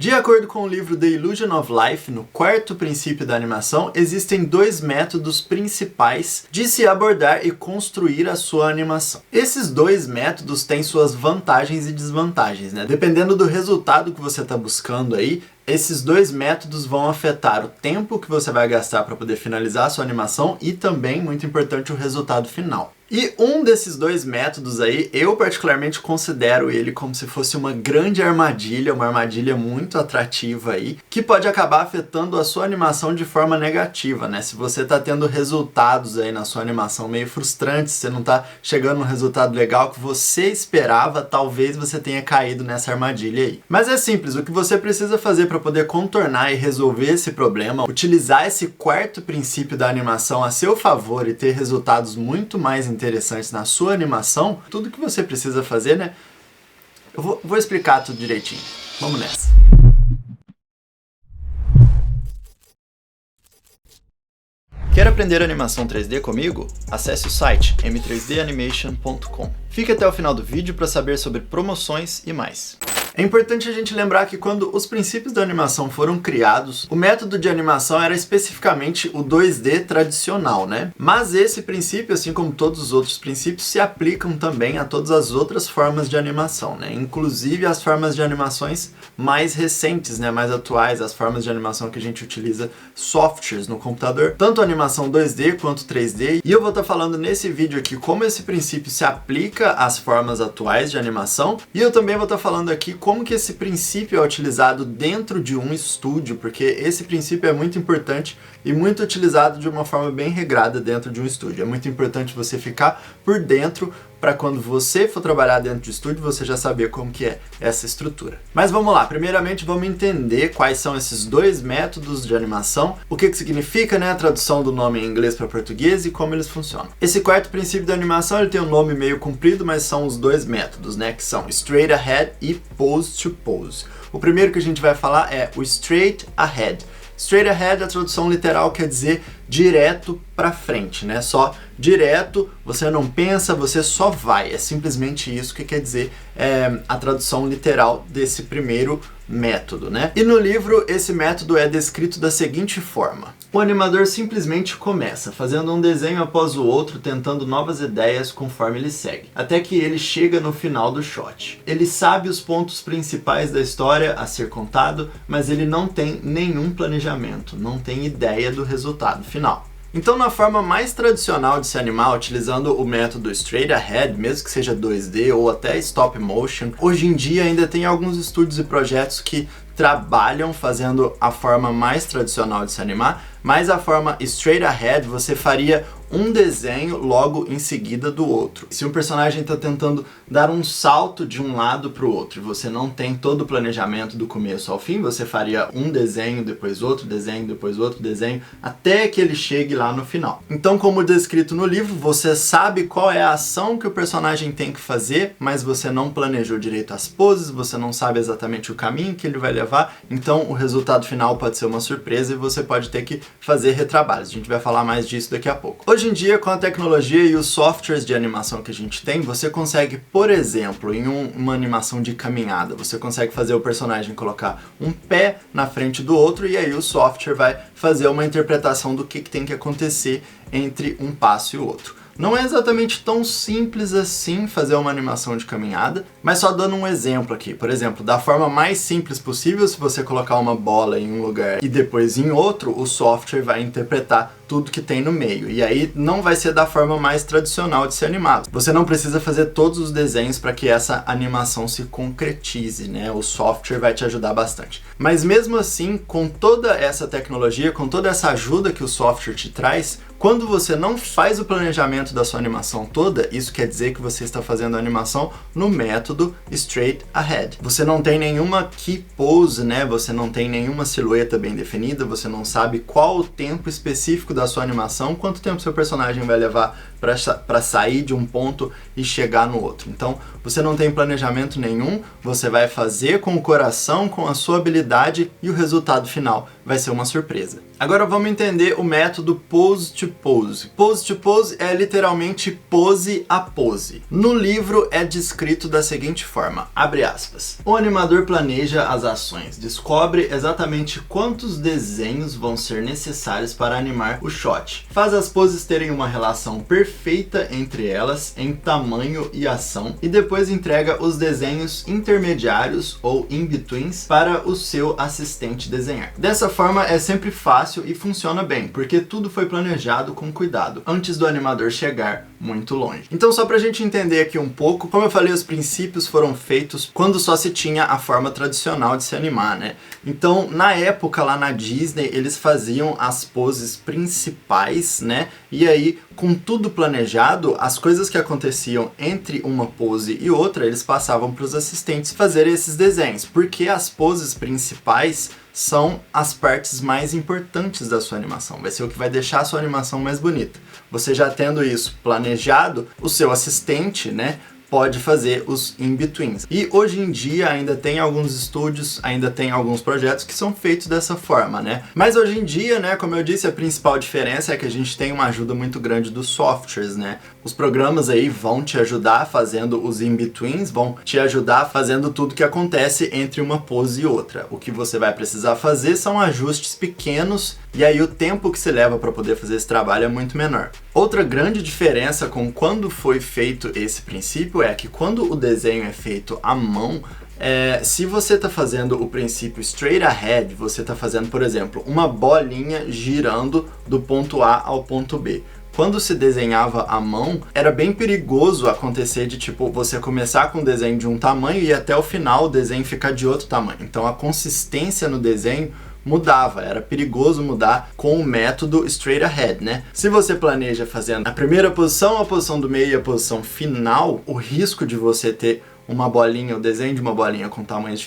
De acordo com o livro The Illusion of Life, no quarto princípio da animação, existem dois métodos principais de se abordar e construir a sua animação. Esses dois métodos têm suas vantagens e desvantagens, né? Dependendo do resultado que você está buscando aí, esses dois métodos vão afetar o tempo que você vai gastar para poder finalizar a sua animação e também, muito importante, o resultado final. E um desses dois métodos aí, eu particularmente considero ele como se fosse uma grande armadilha, uma armadilha muito atrativa aí, que pode acabar afetando a sua animação de forma negativa, né? Se você tá tendo resultados aí na sua animação meio frustrantes, você não tá chegando no resultado legal que você esperava, talvez você tenha caído nessa armadilha aí. Mas é simples, o que você precisa fazer para poder contornar e resolver esse problema, utilizar esse quarto princípio da animação a seu favor e ter resultados muito mais interessantes na sua animação, tudo que você precisa fazer, né? Eu vou explicar tudo direitinho. Vamos nessa. Quer aprender animação 3D comigo? Acesse o site m3danimation.com. Fique até o final do vídeo para saber sobre promoções e mais. É importante a gente lembrar que quando os princípios da animação foram criados, o método de animação era especificamente o 2D tradicional, né? Mas esse princípio, assim como todos os outros princípios, se aplicam também a todas as outras formas de animação, né? Inclusive as formas de animações mais recentes, né? Mais atuais, as formas de animação que a gente utiliza softwares no computador, tanto a animação 2D quanto 3D. E eu vou estar falando nesse vídeo aqui como esse princípio se aplica às formas atuais de animação, e eu também vou estar falando aqui como que esse princípio é utilizado dentro de um estúdio, porque esse princípio é muito importante e muito utilizado de uma forma bem regrada dentro de um estúdio. É muito importante você ficar por dentro para quando você for trabalhar dentro de estúdio, você já saber como que é essa estrutura. Mas vamos lá, primeiramente vamos entender quais são esses dois métodos de animação, o que significa, né, a tradução do nome em inglês para português e como eles funcionam. Esse quarto princípio da animação, ele tem um nome meio comprido, mas são os dois métodos, né, que são Straight Ahead e Pose to Pose. O primeiro que a gente vai falar é o Straight Ahead. Straight Ahead, a tradução literal quer dizer direto para frente, né? Só direto, você não pensa, você só vai. É simplesmente isso que quer dizer a tradução literal desse primeiro método, né? E no livro, esse método é descrito da seguinte forma. O animador simplesmente começa, fazendo um desenho após o outro, tentando novas ideias conforme ele segue, até que ele chega no final do shot. Ele sabe os pontos principais da história a ser contado, mas ele não tem nenhum planejamento, não tem ideia do resultado final. Então, na forma mais tradicional de se animar, utilizando o método Straight Ahead, mesmo que seja 2D ou até Stop Motion, hoje em dia ainda tem alguns estúdios e projetos que trabalham fazendo a forma mais tradicional de se animar, mas a forma Straight Ahead você faria um desenho logo em seguida do outro. Se um personagem está tentando dar um salto de um lado para o outro e você não tem todo o planejamento do começo ao fim, você faria um desenho, depois outro desenho, depois outro desenho, até que ele chegue lá no final. Então, como descrito no livro, você sabe qual é a ação que o personagem tem que fazer, mas você não planejou direito as poses, você não sabe exatamente o caminho que ele vai levar, então o resultado final pode ser uma surpresa e você pode ter que fazer retrabalhos. A gente vai falar mais disso daqui a pouco. Hoje em dia, com a tecnologia e os softwares de animação que a gente tem, você consegue, por exemplo, em uma animação de caminhada, você consegue fazer o personagem colocar um pé na frente do outro e aí o software vai fazer uma interpretação do que tem que acontecer entre um passo e o outro. Não é exatamente tão simples assim fazer uma animação de caminhada, mas só dando um exemplo aqui. Por exemplo, da forma mais simples possível, se você colocar uma bola em um lugar e depois em outro, o software vai interpretar tudo que tem no meio. E aí não vai ser da forma mais tradicional de ser animado. Você não precisa fazer todos os desenhos para que essa animação se concretize, né? O software vai te ajudar bastante. Mas mesmo assim, com toda essa tecnologia, com toda essa ajuda que o software te traz, quando você não faz o planejamento da sua animação toda, isso quer dizer que você está fazendo a animação no método Straight Ahead. Você não tem nenhuma key pose, né? Você não tem nenhuma silhueta bem definida, você não sabe qual o tempo específico da sua animação, quanto tempo seu personagem vai levar para sair de um ponto e chegar no outro. Então, você não tem planejamento nenhum, você vai fazer com o coração, com a sua habilidade e o resultado final vai ser uma surpresa. Agora vamos entender o método pose to pose. Pose to pose é literalmente pose a pose. No livro é descrito da seguinte forma, abre aspas. O animador planeja as ações, descobre exatamente quantos desenhos vão ser necessários para animar o shot. Faz as poses terem uma relação perfeita entre elas em tamanho e ação e depois entrega os desenhos intermediários ou in-betweens para o seu assistente desenhar. Dessa forma é sempre fácil e funciona bem, porque tudo foi planejado com cuidado, antes do animador chegar muito longe. Então só pra gente entender aqui um pouco, como eu falei, os princípios foram feitos quando só se tinha a forma tradicional de se animar, né? Então, na época lá na Disney, eles faziam as poses principais, né? E aí, com tudo planejado, as coisas que aconteciam entre uma pose e outra, eles passavam para os assistentes fazerem esses desenhos, porque as poses principais são as partes mais importantes da sua animação, vai ser o que vai deixar a sua animação mais bonita. Você já tendo isso planejado, o seu assistente, né, pode fazer os in-betweens. E hoje em dia ainda tem alguns estúdios, ainda tem alguns projetos que são feitos dessa forma, né? Mas hoje em dia, né, como eu disse, a principal diferença é que a gente tem uma ajuda muito grande dos softwares, né? Os programas aí vão te ajudar fazendo os in-betweens, vão te ajudar fazendo tudo que acontece entre uma pose e outra. O que você vai precisar fazer são ajustes pequenos e aí o tempo que se leva para poder fazer esse trabalho é muito menor. Outra grande diferença com quando foi feito esse princípio é que quando o desenho é feito à mão, se você está fazendo o princípio straight ahead, você está fazendo, por exemplo, uma bolinha girando do ponto A ao ponto B. Quando se desenhava à mão, era bem perigoso acontecer de tipo você começar com um desenho de um tamanho e até o final o desenho ficar de outro tamanho. Então a consistência no desenho mudava, era perigoso mudar com o método straight ahead, né? Se você planeja fazendo a primeira posição, a posição do meio e a posição final, o risco de você ter uma bolinha, o desenho de uma bolinha com tamanhos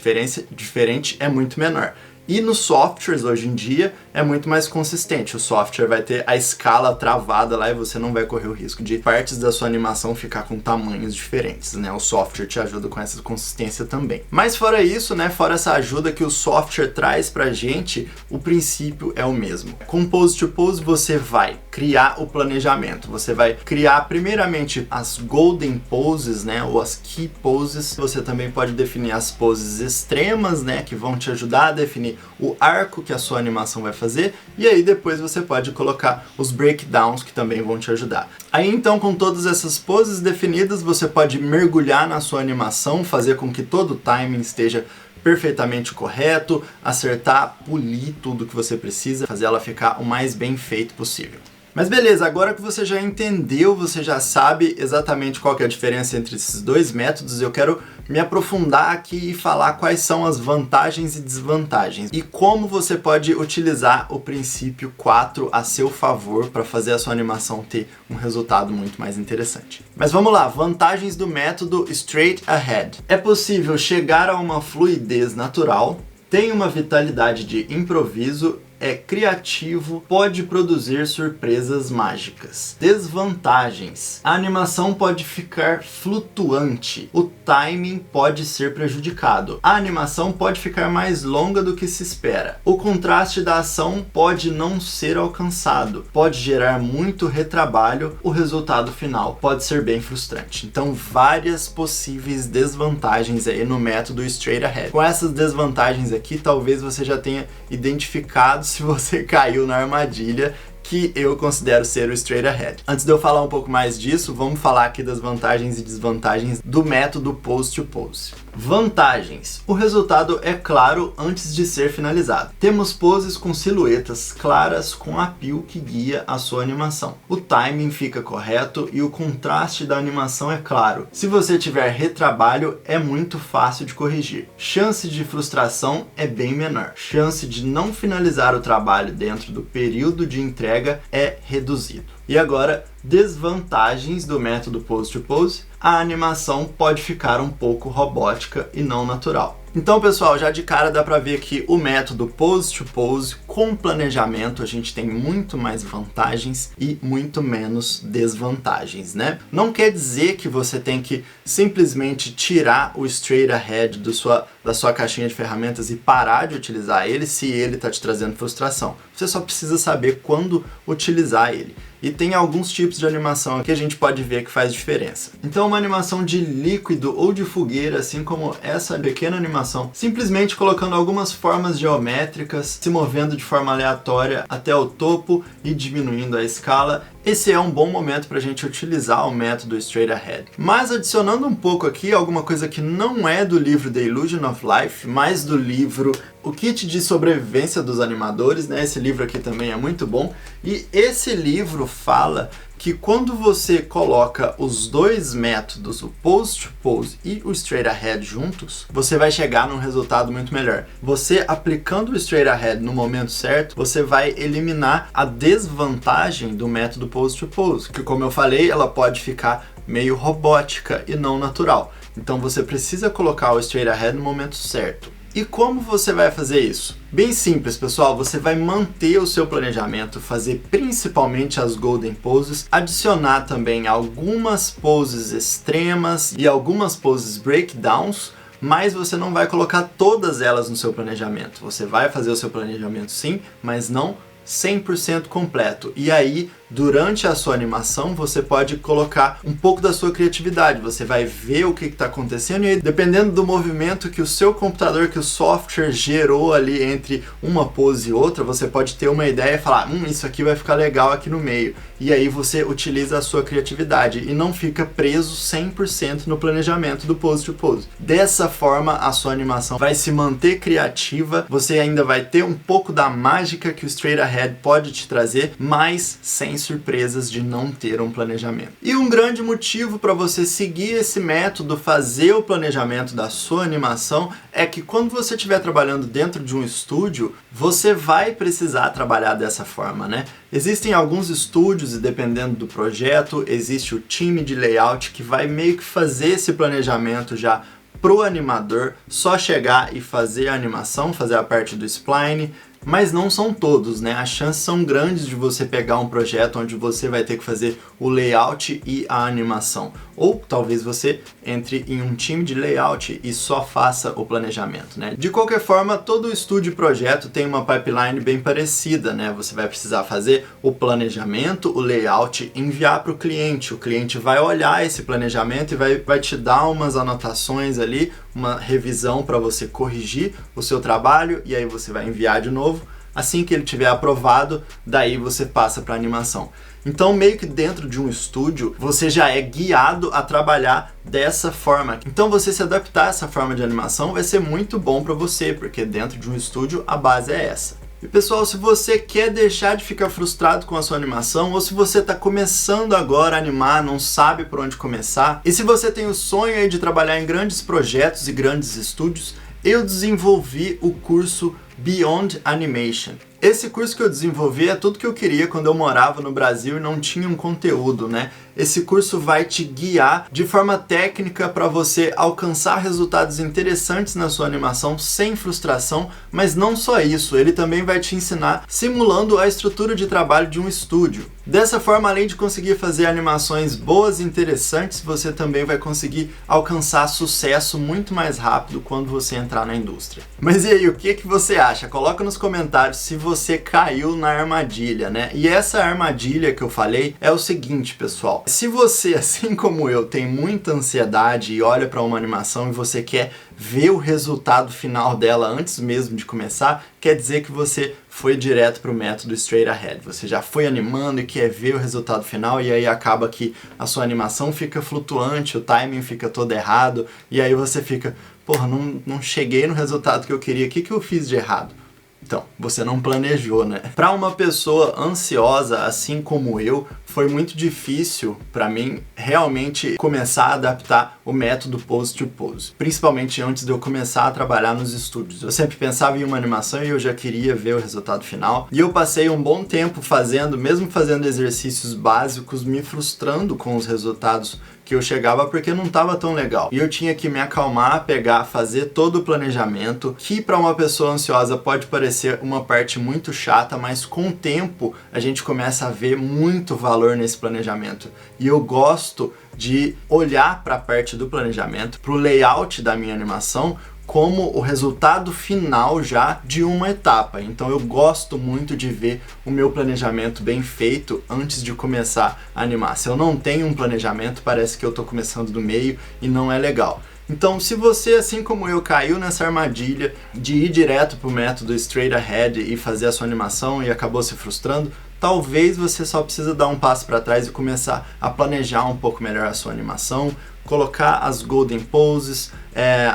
diferente é muito menor. E nos softwares, hoje em dia, é muito mais consistente. O software vai ter a escala travada lá e você não vai correr o risco de partes da sua animação ficar com tamanhos diferentes, né? O software te ajuda com essa consistência também. Mas fora isso, né? Fora essa ajuda que o software traz pra gente, o princípio é o mesmo. Com Pose to Pose, você vai criar o planejamento. Você vai criar, primeiramente, as golden poses, né? Ou as key poses. Você também pode definir as poses extremas, né? Que vão te ajudar a definir o arco que a sua animação vai fazer, e aí depois você pode colocar os breakdowns que também vão te ajudar. Aí então, com todas essas poses definidas, você pode mergulhar na sua animação, fazer com que todo o timing esteja perfeitamente correto, acertar, polir tudo que você precisa, fazer ela ficar o mais bem feito possível. Mas beleza, agora que você já entendeu, você já sabe exatamente qual que é a diferença entre esses dois métodos, eu quero me aprofundar aqui e falar quais são as vantagens e desvantagens e como você pode utilizar o princípio 4 a seu favor para fazer a sua animação ter um resultado muito mais interessante. Mas vamos lá, vantagens do método Straight Ahead. É possível chegar a uma fluidez natural, tem uma vitalidade de improviso, é criativo, pode produzir surpresas mágicas. Desvantagens: a animação pode ficar flutuante, o timing pode ser prejudicado, a animação pode ficar mais longa do que se espera, o contraste da ação pode não ser alcançado, pode gerar muito retrabalho, o resultado final pode ser bem frustrante. Então, várias possíveis desvantagens aí no método Straight Ahead. Com essas desvantagens aqui, talvez você já tenha identificado se você caiu na armadilha que eu considero ser o Straight Ahead. Antes de eu falar um pouco mais disso, vamos falar aqui das vantagens e desvantagens do método Pose to Pose. Vantagens: o resultado é claro antes de ser finalizado. Temos poses com silhuetas claras com a peel que guia a sua animação. O timing fica correto e o contraste da animação é claro. Se você tiver retrabalho, é muito fácil de corrigir. Chance de frustração é bem menor. Chance de não finalizar o trabalho dentro do período de entrega é reduzido. E agora, desvantagens do método Pose to Pose: a animação pode ficar um pouco robótica e não natural. Então, pessoal, já de cara dá pra ver que o método Pose to Pose, com planejamento a gente tem muito mais vantagens e muito menos desvantagens, né? Não quer dizer que você tem que simplesmente tirar o Straight Ahead da sua caixinha de ferramentas e parar de utilizar ele se ele está te trazendo frustração. Você só precisa saber quando utilizar ele. E tem alguns tipos de animação que a gente pode ver que faz diferença. Então uma animação de líquido ou de fogueira, assim como essa pequena animação, simplesmente colocando algumas formas geométricas, se movendo de forma aleatória até o topo e diminuindo a escala, esse é um bom momento para a gente utilizar o método Straight Ahead. Mas adicionando um pouco aqui, alguma coisa que não é do livro The Illusion of Life, mas do livro O Kit de Sobrevivência dos Animadores, né? Esse livro aqui também é muito bom. E esse livro fala que quando você coloca os dois métodos, o Pose to Pose e o Straight Ahead juntos, você vai chegar num resultado muito melhor. Você aplicando o Straight Ahead no momento certo, você vai eliminar a desvantagem do método Pose to Pose, que como eu falei, ela pode ficar meio robótica e não natural. Então você precisa colocar o Straight Ahead no momento certo. E como você vai fazer isso? Bem simples, pessoal, você vai manter o seu planejamento, fazer principalmente as Golden Poses, adicionar também algumas poses extremas e algumas poses breakdowns, mas você não vai colocar todas elas no seu planejamento. Você vai fazer o seu planejamento sim, mas não 100% completo. E aí, durante a sua animação, você pode colocar um pouco da sua criatividade. Você vai ver o que está acontecendo e aí, dependendo do movimento que o seu computador, que o software gerou ali entre uma pose e outra, você pode ter uma ideia e falar, isso aqui vai ficar legal aqui no meio. E aí você utiliza a sua criatividade e não fica preso 100% no planejamento do Pose to Pose. Dessa forma, a sua animação vai se manter criativa, você ainda vai ter um pouco da mágica que o Straight Ahead pode te trazer, mas sem surpresas de não ter um planejamento. E um grande motivo para você seguir esse método, fazer o planejamento da sua animação, é que quando você estiver trabalhando dentro de um estúdio, você vai precisar trabalhar dessa forma, né? Existem alguns estúdios e dependendo do projeto, existe o time de layout que vai meio que fazer esse planejamento já pro animador, só chegar e fazer a animação, fazer a parte do spline, mas não são todos, né? As chances são grandes de você pegar um projeto onde você vai ter que fazer o layout e a animação. Ou talvez você entre em um time de layout e só faça o planejamento, né? De qualquer forma, todo estúdio e projeto tem uma pipeline bem parecida, né? Você vai precisar fazer o planejamento, o layout, enviar para o cliente. O cliente vai olhar esse planejamento e vai te dar umas anotações ali, uma revisão para você corrigir o seu trabalho e aí você vai enviar de novo. Assim que ele tiver aprovado, daí você passa para animação. Então, meio que dentro de um estúdio, você já é guiado a trabalhar dessa forma. Então, você se adaptar a essa forma de animação vai ser muito bom para você, porque dentro de um estúdio a base é essa. E pessoal, se você quer deixar de ficar frustrado com a sua animação, ou se você está começando agora a animar, não sabe por onde começar, e se você tem o sonho aí de trabalhar em grandes projetos e grandes estúdios, eu desenvolvi o curso Beyond Animation. Esse curso que eu desenvolvi é tudo que eu queria quando eu morava no Brasil e não tinha um conteúdo, né? Esse curso vai te guiar de forma técnica para você alcançar resultados interessantes na sua animação sem frustração, mas não só isso, ele também vai te ensinar simulando a estrutura de trabalho de um estúdio. Dessa forma, além de conseguir fazer animações boas e interessantes, você também vai conseguir alcançar sucesso muito mais rápido quando você entrar na indústria. Mas e aí, o que você acha? Coloca nos comentários se você caiu na armadilha, né? E essa armadilha que eu falei é o seguinte, pessoal. Se você, assim como eu, tem muita ansiedade e olha para uma animação e você quer ver o resultado final dela antes mesmo de começar, quer dizer que você foi direto para o método Straight Ahead. Você já foi animando e quer ver o resultado final e aí acaba que a sua animação fica flutuante, o timing fica todo errado e aí você fica, porra, não cheguei no resultado que eu queria, o que eu fiz de errado? Então, você não planejou, né? Para uma pessoa ansiosa, assim como eu, foi muito difícil para mim realmente começar a adaptar o método Pose to Pose, principalmente antes de eu começar a trabalhar nos estúdios. Eu sempre pensava em uma animação e eu já queria ver o resultado final. E eu passei um bom tempo mesmo fazendo exercícios básicos, me frustrando com os resultados que eu chegava porque não estava tão legal. E eu tinha que me acalmar, pegar, fazer todo o planejamento, que para uma pessoa ansiosa pode parecer uma parte muito chata, mas com o tempo a gente começa a ver muito valor nesse planejamento. E eu gosto de olhar para a parte do planejamento, para o layout da minha animação, como o resultado final já de uma etapa. Então eu gosto muito de ver o meu planejamento bem feito antes de começar a animar. Se eu não tenho um planejamento, parece que eu estou começando do meio e não é legal. Então, se você, assim como eu, caiu nessa armadilha de ir direto para o método straight ahead e fazer a sua animação e acabou se frustrando, talvez você só precisa dar um passo para trás e começar a planejar um pouco melhor a sua animação, colocar as golden poses,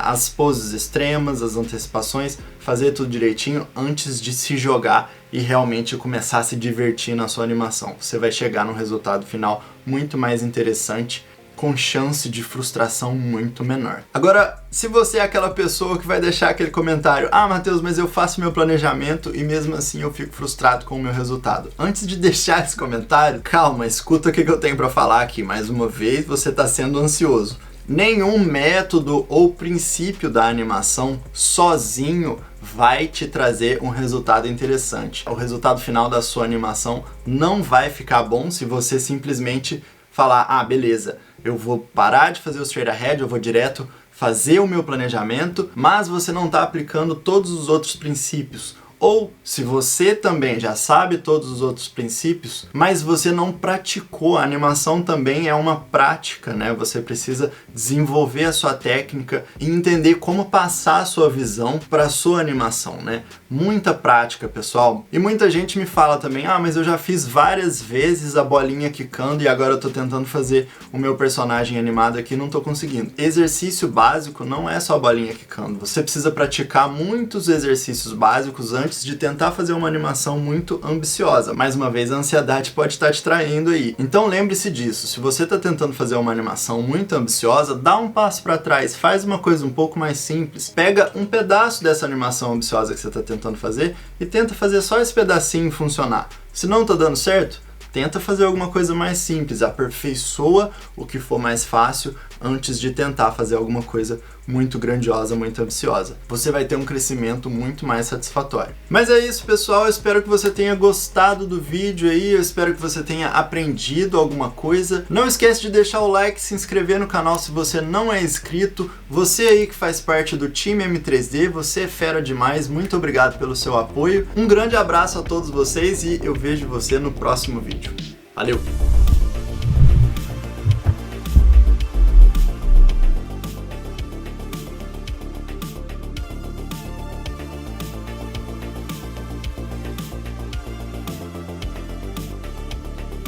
as poses extremas, as antecipações, fazer tudo direitinho antes de se jogar e realmente começar a se divertir na sua animação. Você vai chegar num resultado final muito mais interessante, com chance de frustração muito menor. Agora, se você é aquela pessoa que vai deixar aquele comentário: ah, Matheus, mas eu faço meu planejamento e mesmo assim eu fico frustrado com o meu resultado. Antes de deixar esse comentário, calma, escuta o que eu tenho para falar aqui. Mais uma vez, você está sendo ansioso. Nenhum método ou princípio da animação sozinho vai te trazer um resultado interessante. O resultado final da sua animação não vai ficar bom se você simplesmente falar: ah, beleza, eu vou parar de fazer o straight ahead, eu vou direto fazer o meu planejamento, mas você não está aplicando todos os outros princípios. Ou se você também já sabe todos os outros princípios, mas você não praticou, a animação também é uma prática, né? Você precisa desenvolver a sua técnica e entender como passar a sua visão para a sua animação, né? Muita prática, pessoal. E muita gente me fala também: ah, mas eu já fiz várias vezes a bolinha quicando e agora eu tô tentando fazer o meu personagem animado aqui e não tô conseguindo. Exercício básico não é só a bolinha quicando. Você precisa praticar muitos exercícios básicos antes de tentar fazer uma animação muito ambiciosa. Mais uma vez, a ansiedade pode estar te traindo aí. Então lembre-se disso. Se você está tentando fazer uma animação muito ambiciosa, dá um passo para trás, faz uma coisa um pouco mais simples. Pega um pedaço dessa animação ambiciosa que você está tentando fazer e tenta fazer só esse pedacinho funcionar. Se não está dando certo, tenta fazer alguma coisa mais simples, aperfeiçoa o que for mais fácil antes de tentar fazer alguma coisa muito grandiosa, muito ambiciosa. Você vai ter um crescimento muito mais satisfatório. Mas é isso, pessoal. Eu espero que você tenha gostado do vídeo aí, eu espero que você tenha aprendido alguma coisa. Não esquece de deixar o like, se inscrever no canal se você não é inscrito. Você aí que faz parte do time M3D, você é fera demais. Muito obrigado pelo seu apoio. Um grande abraço a todos vocês e eu vejo você no próximo vídeo. Valeu!